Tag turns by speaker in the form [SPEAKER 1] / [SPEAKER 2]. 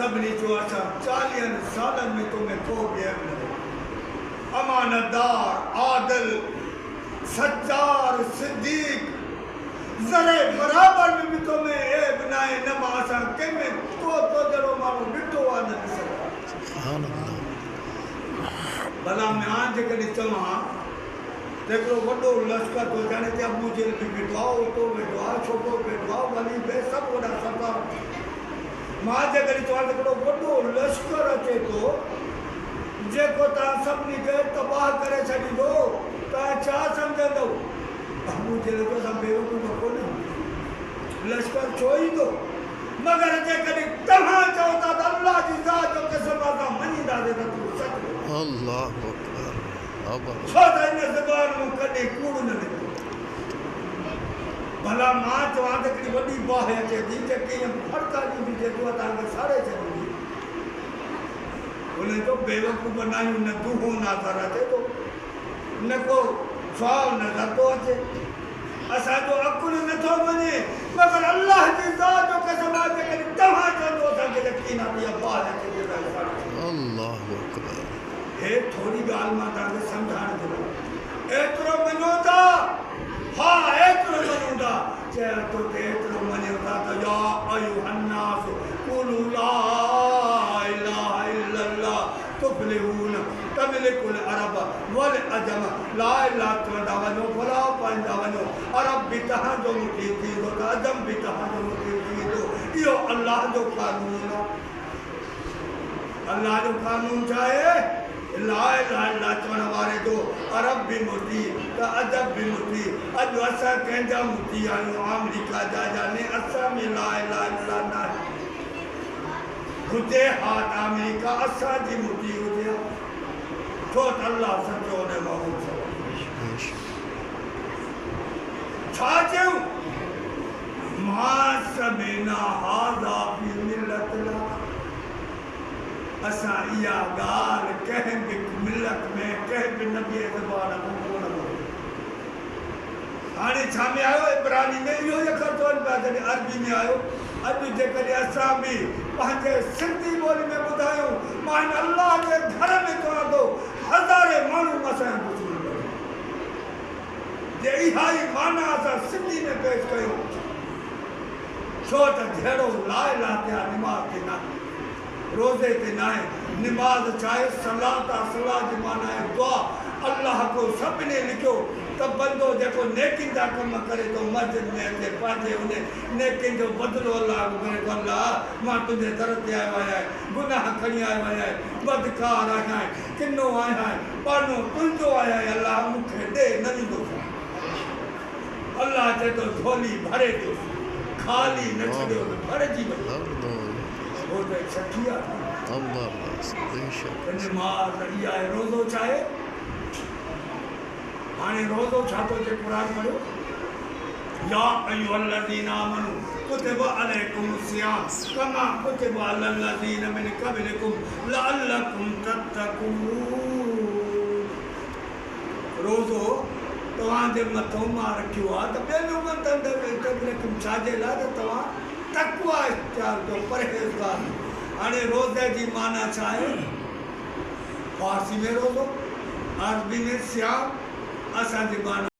[SPEAKER 1] सभिनी चयो असां 40 सालनि में तोमें को ॿियनि अमानतदार आदिल सच्चार सिद्दीक ज़रे बराबर में भी तोमें ए बनाए न मां असां कंहिंमें तो जहिड़ो माण्हू ॾिठो आहे न ॾिसंदो भला मां जेकॾहिं चवां त हिकिड़ो वॾो लश्कर थो ॼाणे ते अबू जेल बि वेठो आहे उतो वेठो आहे छोकिरो वेठो आहे वली बे सभु वॾा सरदार मां जेकॾहिं चवां त हिकिड़ो वॾो लश्कर अचे थो जेको तव्हां सभिनी खे तबाह करे छॾींदो तव्हां छा सम्झंदो अबू जेल जो असां बेवकूफ़ कोन्हे लश्कर छो ईंदो मगर जेकॾहिं तव्हां चओ था त अल्लाह जी ज़ात जो क़सम असां मञींदासीं त तूं सच
[SPEAKER 2] अल्लाह अकबर
[SPEAKER 1] छो त इन ज़बान में कॾहिं कूड़ न निकितो भला मां चवां त हिकिड़ी वॾी बाहि अचे थी जेके ईअं फड़का ॾींदी जेको आहे तव्हांखे साड़े छॾींदी उन जो बेवकूफ़ न आहियूं न दूहो नज़र अचे थो न को सुवाल नज़र थो अचे असांजो अकुलु नथो वञे मगर अल्लाह जी ज़ात जो क़सम आहे जेकॾहिं तव्हां चवंदो असांखे यकीन आहे त इहा बाहि अचे थी
[SPEAKER 2] अल्लाह अकबर
[SPEAKER 1] हे थोड़ी ॻाल्हि मां तव्हांखे सम्झाइण थो एतिरो मञो था हा एतिरो मञूं था चए थो त एतिरो मञो था त या अयुहन्नास क़ुलू ला इलाहा इल्लल्लाह तुफ़्लिहून तमलिकुल अरब वल अजम ला इलाहा चवंदा वञो फलाह पाईंदा वञो अरब बि तव्हांजो मुठी थींदो त अजम बि तव्हांजो मुठी थींदो इहो अल्लाह जो क़ानून आहे अल्लाह जो क़ानून छा आहे ला इलाहा इल्लल्लाह चवण वारे जो अरब बि मुठी त अजब बि मुठी अॼु असां कंहिंजा मुठी आहियूं अमेरिका जा यानी असां में ला इलाहा इल्लल्लाह न आहे हुजे हा त अमेरिका असांजी मुठी हुजे छो त अल्लाह सचो ने महमूद छा चयूं मां सबिना हाज़ा फी मिलतना असां इहा ॻाल्हि कंहिं बि मिलत में कंहिं बि नबीअ ज़बान में कोन ॿुधी हाणे छा में आयो इब्रानी में इहो ई अखर चवनि पिया जॾहिं अरबी में आयो अॼु जेकॾहिं असां बि पंहिंजे सिंधी ॿोली में ॿुधायूं मां हिन अल्लाह जे घर में चवां थो हज़ारे माण्हू असांजा दुश्मन जे इहा ई माना असां सिंधी में पेश कयूं छो त जहिड़ो ला इलाहा ते निमाज़ ते न रोज़े ते न आहे निमाज़ चाहे सलाह सलाह जी माना आहे दुआ अल्लाह को सभिनी लिखियो त बंदो जेको नेकिन जा कम करे थो मस्जिद में अचे पंहिंजे उन नेकिन जो बदिलो अल्लाह करे थो अल्लाह मां तुंहिंजे दर ते आयो आहियां गुनाह खणी आयो आहियां बदकार आहियां किनो आहियां पानो तुंहिंजो आहियां अल्लाह मूंखे ॾे न ॾींदो अल्लाह चए थो झोली भरे ॾियो ख़ाली न छॾियो भरिजी वञो वो तो एक सखिया नमाज इहा आहे रोज़ो छा आहे हाणे रोज़ो छा थो चए क़ुरान पढ़ियो या अय्युहल्लज़ीना आमनू कुतिबा अलैकुमुस्सियाम कमा कुतिबा अलल्लज़ीना मिन क़ब्लिकुम लअल्लकुम तत्तक़ून रोज़ो तव्हांजे मथां मां रखियो आहे त ॿियनि उमतनि में छाजे लाइ त तव्हां तक़वा इख्तियार कयो परहेज़गार हाणे रोज़े जी माना छा आहे फारसी में रोज़ो अरबी में सियाम असांजी माना